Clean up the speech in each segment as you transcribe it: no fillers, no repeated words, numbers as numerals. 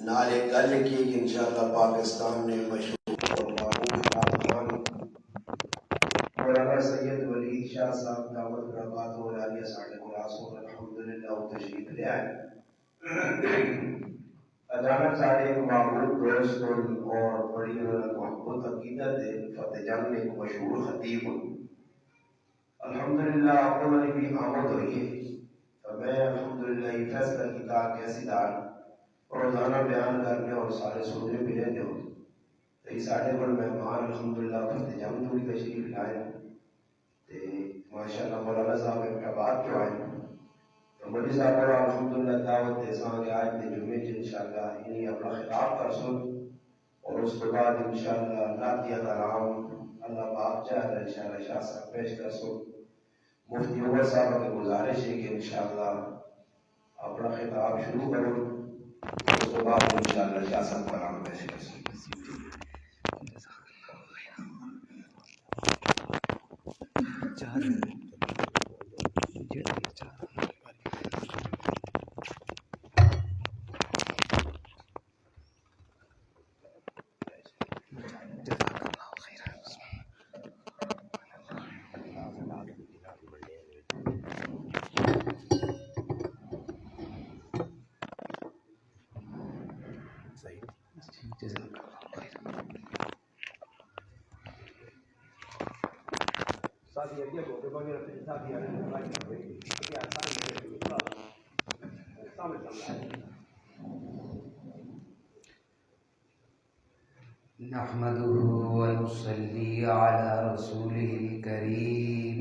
نالے گل کی انشاءاللہ پاکستان نے مشہور اور معروف خان مولانا سید ولید شاہ صاحب دعوت برکات اور عالیہ ساڑھے قرآسوں الحمدللہ و تشریف لے آئے. اچانک ساڑھے ایک معروف دوست اور بڑی محبت عقیدت فتح جنگ نے ایک مشہور خطیب الحمدللہ آپ کو نے بھی آمد ہوئی ہے. تو میں الحمدللہ یہ فیصلہ کیا کیسی دار روزانہ بیان کرنے اور سارے سننے ملے دے ہو تو یہ سارے بڑے مہمان الحمدللہ فتح جنگ تھوڑی تشریف لائے ماشاءاللہ مولانا صاحب احتباد جو آئے تو مجھے صاحب اور الحمدللہ دعوت دیسان کے آج دے جمعے جو انشاءاللہ انہیں اپنا خطاب کر سن اور اس کے بعد انشاءاللہ اللہ کی کرام اللہ باپ چاہتا انشاءاللہ شاہ صاحب پیش کر سن. مفتی عمر صاحب کی گزارش ہے کہ انشاءاللہ اپنا خطاب شروع کرو اس کے بعد انشاءاللہ شاہ صاحب کرام پیش کر سن. نحمده ونصلي على رسوله الكريم.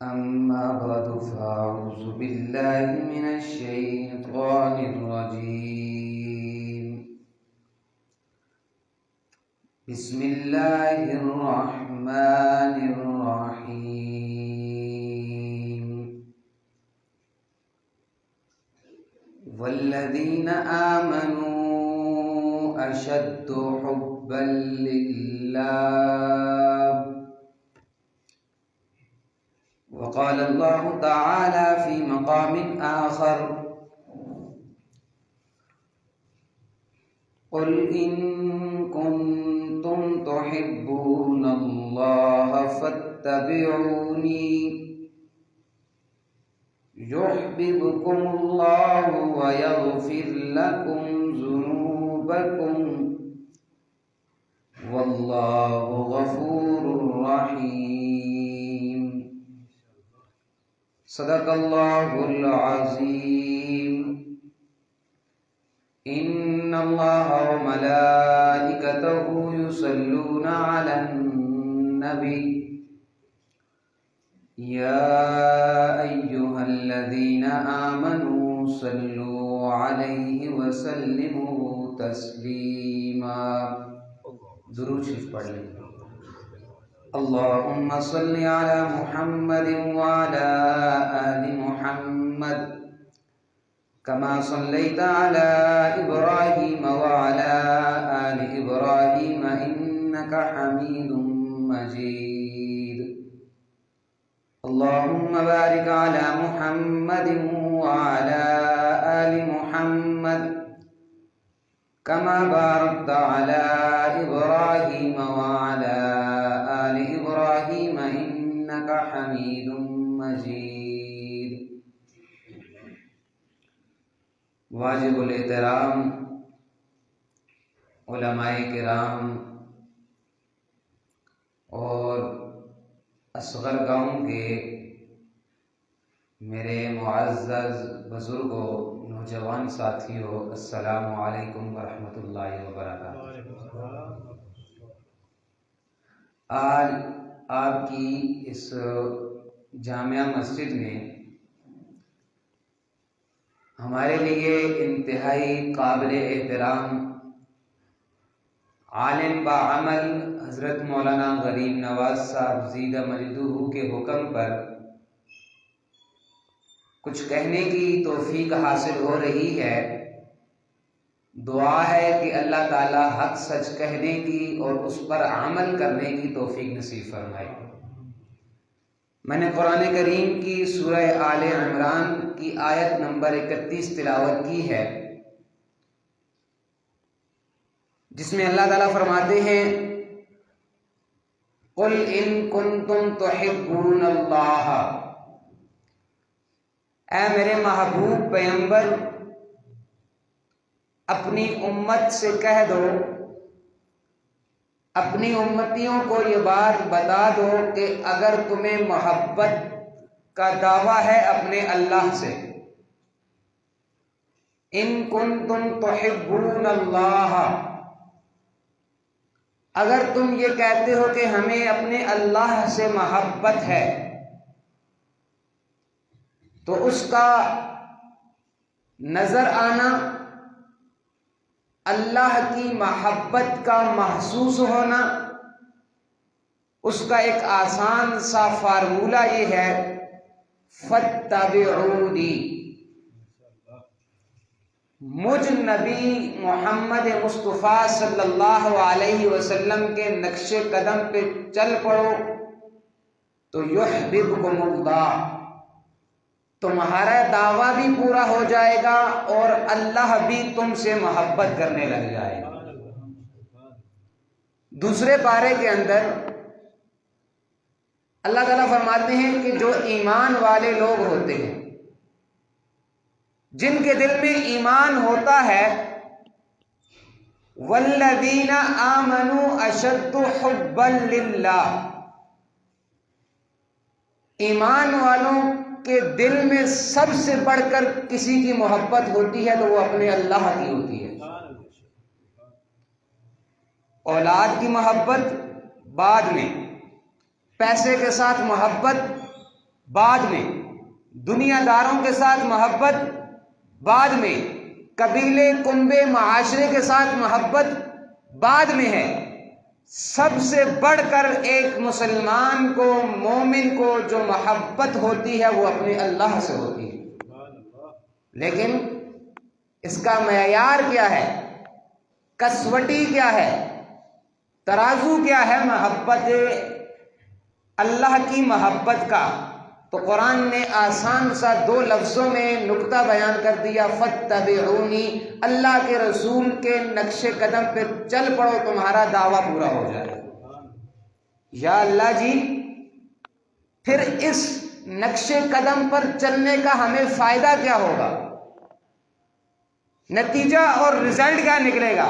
أما بعد فأعوذ بالله من الشيطان الرجيم. بسم الله الرحمن الرحيم. والذين آمنوا أشد حبا لله. وقال الله تعالى في مقام آخر قل إن كنتم تحبون الله فاتبعوني يحببكم الله ويغفر لكم ذنوبكم والله غفور رحيم. صدق الله العظيم. إن الله وملائكته يصلون على النبي يا أيها الذين آمنوا صلوا عليه وسلموا تسليما. درود شریف پڑھ لیں. اللهم صل على محمد وعلى آل محمد كما صليت على إبراهيم وعلى آل إبراهيم إنك حميد مجيد. اللهم بارك على محمد وعلى آل محمد كما باركت على إبراهيم وعلى آل إبراهيم إنك حميد مجيد. واجب الاحترام علماء کرام اور اصغر گاؤں کے میرے معزز بزرگوں نوجوان ساتھیوں السلام علیکم ورحمۃ اللہ وبرکاتہ. آج آپ کی اس جامعہ مسجد میں ہمارے لیے انتہائی قابل احترام عالم باعمل حضرت مولانا غریب نواز صاحب زیدہ مجدہ کے حکم پر کچھ کہنے کی توفیق حاصل ہو رہی ہے. دعا ہے کہ اللہ تعالی حق سچ کہنے کی اور اس پر عمل کرنے کی توفیق نصیب فرمائے۔ میں نے قرآن کریم کی سورہ آل عمران کی آیت نمبر 31 تلاوت کی ہے، جس میں اللہ تعالیٰ فرماتے ہیں قُلْ إِن كُنتُمْ تُحِبُّونَ اللَّهَ، اے میرے محبوب پیغمبر اپنی امت سے کہہ دو، اپنی امتیوں کو یہ بات بتا دو کہ اگر تمہیں محبت کا دعویٰ ہے اپنے اللہ سے، ان کنتم تحبون اللہ، اگر تم یہ کہتے ہو کہ ہمیں اپنے اللہ سے محبت ہے، تو اس کا نظر آنا، اللہ کی محبت کا محسوس ہونا، اس کا ایک آسان سا فارمولہ یہ ہے فَاتَّبِعُونِی، مجھ نبی محمد مصطفیٰ صلی اللہ علیہ وسلم کے نقش قدم پہ چل پڑو تو یحببکم اللہ، تمہارا دعویٰ بھی پورا ہو جائے گا اور اللہ بھی تم سے محبت کرنے لگ جائے گا۔ دوسرے پارے کے اندر اللہ تعالیٰ فرماتے ہیں کہ جو ایمان والے لوگ ہوتے ہیں، جن کے دل میں ایمان ہوتا ہے، والذین آمنوا اشد حبا للہ، ایمان والوں کہ دل میں سب سے بڑھ کر کسی کی محبت ہوتی ہے تو وہ اپنے اللہ کی ہوتی ہے۔ اولاد کی محبت بعد میں، پیسے کے ساتھ محبت بعد میں، دنیا داروں کے ساتھ محبت بعد میں، قبیلے کنبے معاشرے کے ساتھ محبت بعد میں ہے۔ سب سے بڑھ کر ایک مسلمان کو، مومن کو جو محبت ہوتی ہے وہ اپنے اللہ سے ہوتی ہے۔ لیکن اس کا معیار کیا ہے، کسوٹی کیا ہے، ترازو کیا ہے محبت اللہ کی محبت کا؟ تو قرآن نے آسان سا 2 لفظوں میں نقطہ بیان کر دیا، فَاتَّبِعُونِی، اللہ کے رسول کے نقش قدم پہ چل پڑو تمہارا دعویٰ پورا ہو جائے۔ یا اللہ جی، پھر اس نقش قدم پر چلنے کا ہمیں فائدہ کیا ہوگا، نتیجہ اور رزلٹ کیا نکلے گا؟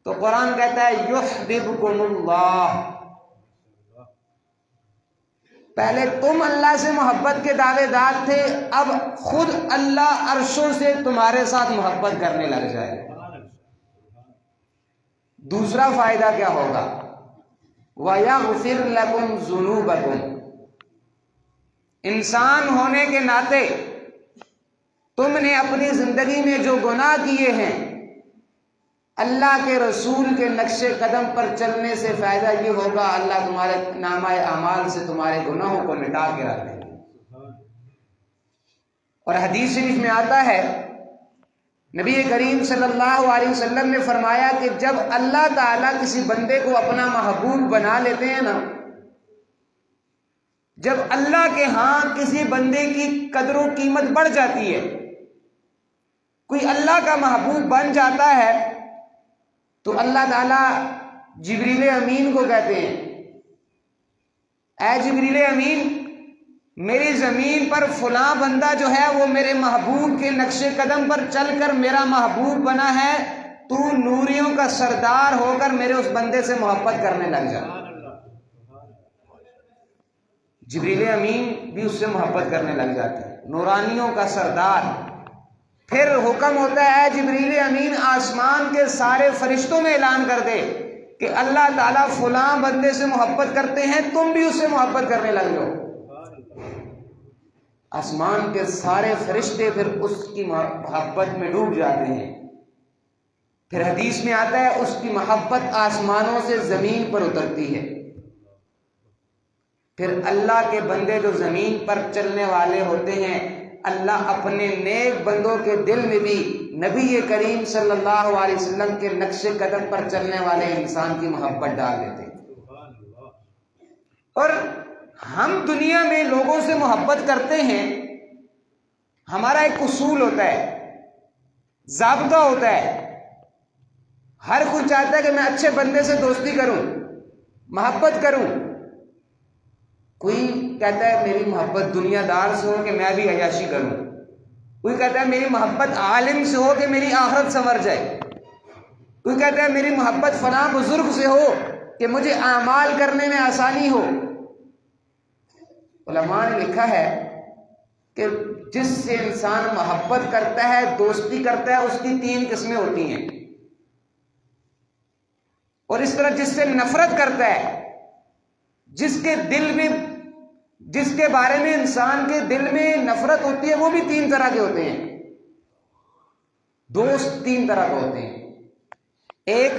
تو قرآن کہتا ہے یحببکم اللہ، پہلے تم اللہ سے محبت کے دعوے دار تھے، اب خود اللہ عرشوں سے تمہارے ساتھ محبت کرنے لگ جائے۔ دوسرا فائدہ کیا ہوگا، وَيَغْفِرْ لَكُمْ ذُنُوبَكُمْ، انسان ہونے کے ناطے تم نے اپنی زندگی میں جو گناہ کیے ہیں، اللہ کے رسول کے نقش قدم پر چلنے سے فائدہ یہ ہوگا، اللہ تمہارے نامہ اعمال سے تمہارے گناہوں کو مٹا کے رکھ دیں گے۔ اور حدیث شریف میں آتا ہے، نبی کریم صلی اللہ علیہ وسلم نے فرمایا کہ جب اللہ تعالیٰ کسی بندے کو اپنا محبوب بنا لیتے ہیں نا، جب اللہ کے ہاں کسی بندے کی قدر و قیمت بڑھ جاتی ہے، کوئی اللہ کا محبوب بن جاتا ہے، تو اللہ تعالیٰ جبریل امین کو کہتے ہیں، اے جبریل امین، میری زمین پر فلاں بندہ جو ہے وہ میرے محبوب کے نقش قدم پر چل کر میرا محبوب بنا ہے، تو نوریوں کا سردار ہو کر میرے اس بندے سے محبت کرنے لگ جا۔ جبریل امین بھی اس سے محبت کرنے لگ جاتے ہیں، نورانیوں کا سردار۔ پھر حکم ہوتا ہے جبریل امین آسمان کے سارے فرشتوں میں اعلان کر دے کہ اللہ تعالیٰ فلاں بندے سے محبت کرتے ہیں، تم بھی اس سے محبت کرنے لگ جاؤ۔ آسمان کے سارے فرشتے پھر اس کی محبت میں ڈوب جاتے ہیں۔ پھر حدیث میں آتا ہے اس کی محبت آسمانوں سے زمین پر اترتی ہے۔ پھر اللہ کے بندے جو زمین پر چلنے والے ہوتے ہیں، اللہ اپنے نیک بندوں کے دل میں بھی نبی کریم صلی اللہ علیہ وسلم کے نقش قدم پر چلنے والے انسان کی محبت ڈال دیتے ہیں۔ اور ہم دنیا میں لوگوں سے محبت کرتے ہیں، ہمارا ایک اصول ہوتا ہے، ضابطہ ہوتا ہے، ہر کوئی چاہتا ہے کہ میں اچھے بندے سے دوستی کروں، محبت کروں۔ کوئی کہتا ہے میری محبت دنیا دار سے ہو کہ میں بھی عیاشی کروں، کوئی کہتا ہے میری محبت عالم سے ہو کہ میری آخرت سنور جائے، کوئی کہتا ہے میری محبت فلاں بزرگ سے ہو کہ مجھے اعمال کرنے میں آسانی ہو۔ علماء نے لکھا ہے کہ جس سے انسان محبت کرتا ہے، دوستی کرتا ہے، اس کی 3 قسمیں ہوتی ہیں، اور اس طرح جس سے نفرت کرتا ہے، جس کے بارے میں انسان کے دل میں نفرت ہوتی ہے، وہ بھی 3 طرح کے ہوتے ہیں۔ دوست 3 طرح کے ہوتے ہیں۔ ایک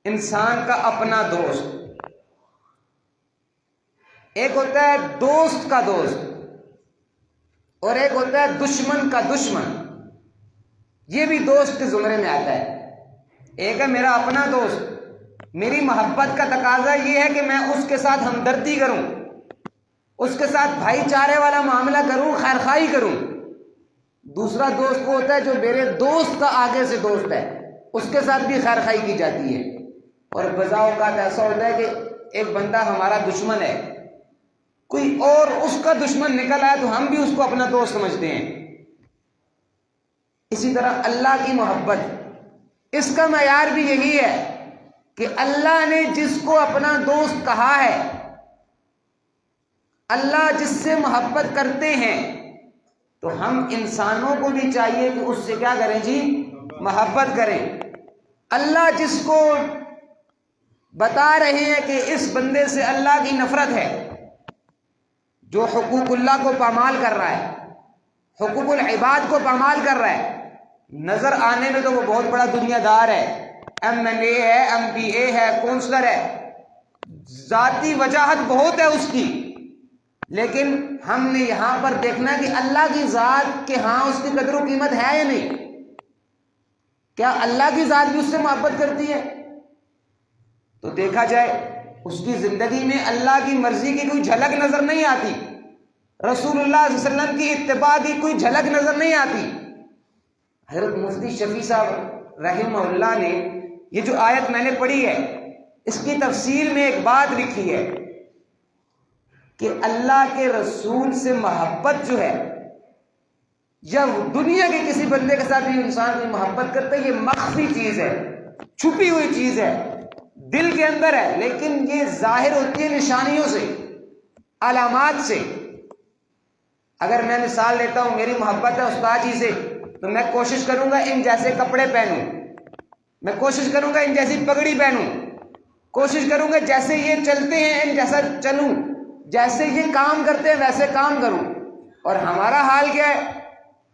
انسان کا اپنا دوست، ایک ہوتا ہے دوست کا دوست، اور ایک ہوتا ہے دشمن کا دشمن۔ یہ بھی دوست کے زمرے میں آتا ہے۔ ایک ہے میرا اپنا دوست، میری محبت کا تقاضا یہ ہے کہ میں اس کے ساتھ ہمدردی کروں، اس کے ساتھ بھائی چارے والا معاملہ کروں، خیر خواہی کروں۔ دوسرا دوست وہ ہوتا ہے جو میرے دوست کا آگے سے دوست ہے، اس کے ساتھ بھی خیر خواہی کی جاتی ہے۔ اور بزا اوقات ایسا ہوتا ہے کہ ایک بندہ ہمارا دشمن ہے، کوئی اور اس کا دشمن نکل آئے تو ہم بھی اس کو اپنا دوست سمجھتے ہیں۔ اسی طرح اللہ کی محبت، اس کا معیار بھی یہی ہے کہ اللہ نے جس کو اپنا دوست کہا ہے، اللہ جس سے محبت کرتے ہیں، تو ہم انسانوں کو بھی چاہیے کہ اس سے کیا کریں جی؟ محبت کریں۔ اللہ جس کو بتا رہے ہیں کہ اس بندے سے اللہ کی نفرت ہے، جو حقوق اللہ کو پامال کر رہا ہے، حقوق العباد کو پامال کر رہا ہے، نظر آنے میں تو وہ بہت بڑا دنیا دار ہے، MLA ہے، MPA ہے، کونسلر ہے، ذاتی وجاہت بہت ہے اس کی، لیکن ہم نے یہاں پر دیکھنا ہے کہ اللہ کی ذات کے ہاں اس کی قدر و قیمت ہے یا نہیں؟ کیا اللہ کی ذات بھی اس سے محبت کرتی ہے؟ تو دیکھا جائے اس کی زندگی میں اللہ کی مرضی کی کوئی جھلک نظر نہیں آتی، رسول اللہ صلی اللہ علیہ وسلم کی اتباع کی کوئی جھلک نظر نہیں آتی۔ حضرت مفتی شفیع صاحب رحمہ اللہ نے یہ جو آیت میں نے پڑھی ہے، اس کی تفسیر میں ایک بات لکھی ہے کہ اللہ کے رسول سے محبت جو ہے، یا دنیا کے کسی بندے کے ساتھ بھی انسان کی محبت کرتا ہے، یہ مخفی چیز ہے، چھپی ہوئی چیز ہے، دل کے اندر ہے، لیکن یہ ظاہر ہوتی ہے نشانیوں سے، علامات سے۔ اگر میں مثال لیتا ہوں، میری محبت ہے استاد جی سے، تو میں کوشش کروں گا ان جیسے کپڑے پہنوں، میں کوشش کروں گا ان جیسی پگڑی پہنوں، کوشش کروں گا جیسے یہ چلتے ہیں ان جیسا چلوں، جیسے یہ کام کرتے ہیں ویسے کام کروں۔ اور ہمارا حال کیا ہے؟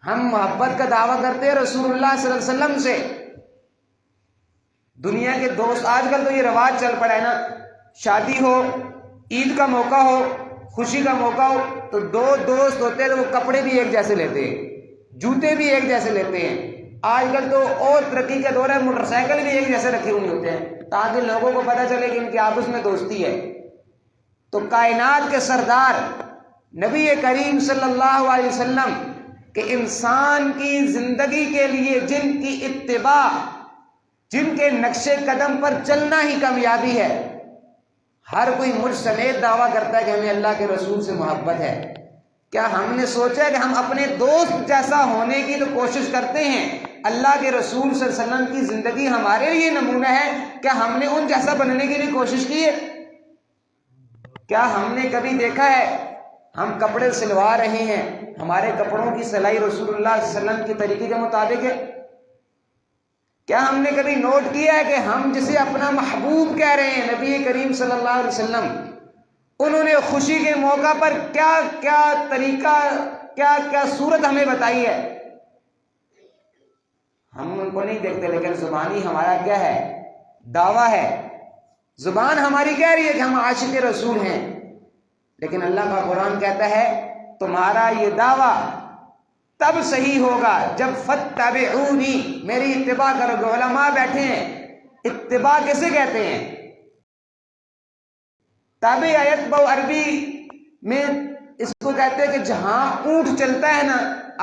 ہم محبت کا دعویٰ کرتے ہیں رسول اللہ صلی اللہ علیہ وسلم سے۔ دنیا کے دوست، آج کل تو یہ رواج چل پڑا ہے نا، شادی ہو، عید کا موقع ہو، خوشی کا موقع ہو، تو 2 دوست ہوتے ہیں تو وہ کپڑے بھی ایک جیسے لیتے ہیں، جوتے بھی ایک جیسے لیتے ہیں۔ آج کل تو اور ترقی کا دور ہے، موٹر سائیکل بھی ایک جیسے رکھے ہوئے ہوتے ہیں تاکہ لوگوں کو پتہ چلے کہ ان کی آپس میں دوستی ہے۔ تو کائنات کے سردار نبی کریم صلی اللہ علیہ وسلم کہ انسان کی زندگی کے لیے جن کی اتباع، جن کے نقش قدم پر چلنا ہی کامیابی ہے، ہر کوئی مجھ سمیت دعویٰ کرتا ہے کہ ہمیں اللہ کے رسول سے محبت ہے۔ کیا ہم نے سوچا ہے کہ ہم اپنے دوست جیسا ہونے کی تو کوشش کرتے ہیں؟ اللہ کے رسول صلی اللہ علیہ وسلم کی زندگی ہمارے لیے نمونہ ہے، کیا ہم نے ان جیسا بننے کی بھی کوشش کی ہے؟ کیا ہم نے کبھی دیکھا ہے ہم کپڑے سلوا رہے ہیں، ہمارے کپڑوں کی سلائی رسول اللہ صلی اللہ علیہ وسلم کے طریقے کے مطابق ہے؟ کیا ہم نے کبھی نوٹ کیا ہے کہ ہم جسے اپنا محبوب کہہ رہے ہیں نبی کریم صلی اللہ علیہ وسلم، انہوں نے خوشی کے موقع پر کیا کیا طریقہ، کیا کیا صورت ہمیں بتائی ہے؟ ہم ان کو نہیں دیکھتے، لیکن زبانی ہمارا کیا ہے؟ دعویٰ ہے۔ زبان ہماری کہہ رہی ہے کہ ہم عاشق رسول ہیں، لیکن اللہ کا قرآن کہتا ہے تمہارا یہ دعویٰ تب صحیح ہوگا جب فتبعونی، میری اتباع کرو گے۔ علماء بیٹھے ہیں، اتباع کیسے کہتے ہیں؟ تابع یتبع عربی میں اس کو کہتے ہیں کہ جہاں اونٹ چلتا ہے نا،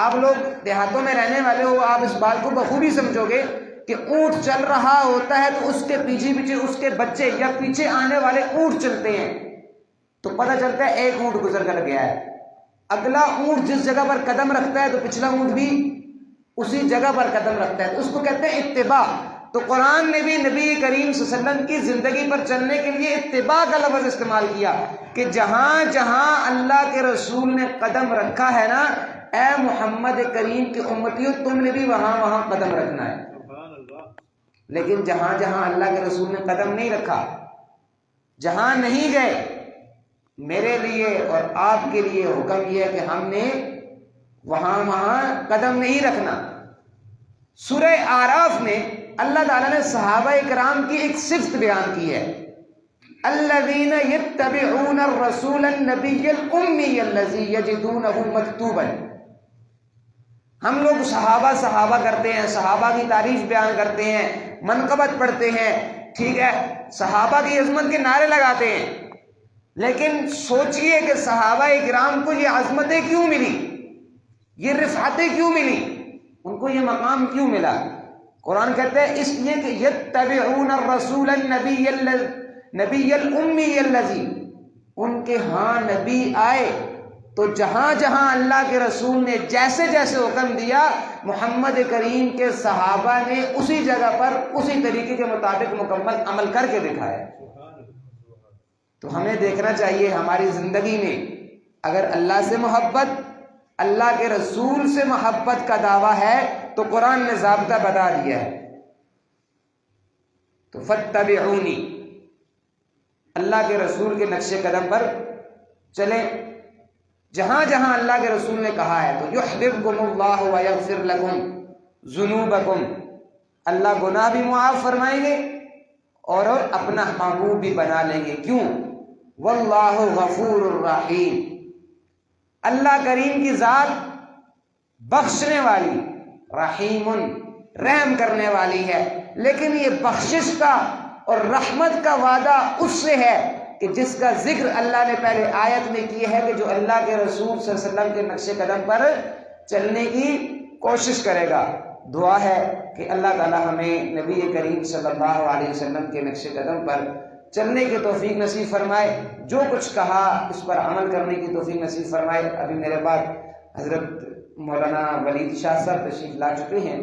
آپ لوگ دیہاتوں میں رہنے والے ہو، آپ اس بات کو بخوبی سمجھو گے کہ اونٹ چل رہا ہوتا ہے تو اس کے پیچھے پیچھے اس کے بچے یا پیچھے آنے والے اونٹ چلتے ہیں، تو پتہ چلتا ہے ایک اونٹ گزر کر گیا ہے۔ اگلا اونٹ جس جگہ پر قدم رکھتا ہے تو پچھلا اونٹ بھی اسی جگہ پر قدم رکھتا ہے، تو اس کو کہتے ہیں اتباع۔ تو قرآن نے بھی نبی کریم صلی اللہ علیہ وسلم کی زندگی پر چلنے کے لیے اتباع کا لفظ استعمال کیا کہ جہاں جہاں اللہ کے رسول نے قدم رکھا ہے نا، اے محمد کریم کے امتیوں، تم نے بھی وہاں وہاں قدم رکھنا ہے۔ لیکن جہاں جہاں اللہ کے رسول نے قدم نہیں رکھا، جہاں نہیں گئے، میرے لیے اور آپ کے لیے حکم یہ ہے کہ ہم نے وہاں وہاں قدم نہیں رکھنا۔ سورہ اعراف میں اللہ تعالیٰ نے صحابہ کرام کی ایک صفت بیان کی ہے، الذین یتبعون الرسول النبی الامی الذی یجدونہ مکتوبا۔ ہم لوگ صحابہ کرتے ہیں، صحابہ کی تعریف بیان کرتے ہیں، منقبت پڑھتے ہیں، ٹھیک ہے، صحابہ کی عظمت کے نعرے لگاتے ہیں، لیکن سوچئے کہ صحابہ کرام کو یہ عظمتیں کیوں ملی، یہ رفعتیں کیوں ملی، ان کو یہ مقام کیوں ملا؟ قرآن کہتے ہیں اس لیے کہ یتبعون الرسول النبی الامی الذی، ان کے ہاں نبی آئے تو جہاں جہاں اللہ کے رسول نے جیسے جیسے حکم دیا، محمد کریم کے صحابہ نے اسی جگہ پر اسی طریقے کے مطابق مکمل عمل کر کے دکھایا۔ تو ہمیں دیکھنا چاہیے ہماری زندگی میں اگر اللہ سے محبت، اللہ کے رسول سے محبت کا دعویٰ ہے تو قرآن نے ضابطہ بتا دیا ہے۔ تو فتبعونی، اللہ کے رسول کے نقش قدم پر چلیں، جہاں جہاں اللہ کے رسول نے کہا ہے تو یحببکم اللہ ویغفر لکم ذنوبکم، اللہ گناہ بھی معاف فرمائیں گے اور اپنا محبوب بھی بنا لیں گے۔ کیوں؟ واللہ غفور الرحیم، اللہ کریم کی ذات بخشنے والی، رحیم رحم کرنے والی ہے، لیکن یہ بخشش کا اور رحمت کا وعدہ اس سے ہے کہ جس کا ذکر اللہ نے پہلے آیت میں کیا ہے کہ جو اللہ کے رسول صلی اللہ علیہ وسلم کے نقش قدم پر چلنے کی کوشش کرے گا۔ دعا ہے کہ اللہ تعالی ہمیں نبی کریم صلی اللہ علیہ وسلم کے نقش قدم پر چلنے کی توفیق نصیب فرمائے، جو کچھ کہا اس پر عمل کرنے کی توفیق نصیب فرمائے۔ ابھی میرے بعد حضرت مولانا ولید شاہ صاحب تشریف لا چکے ہیں۔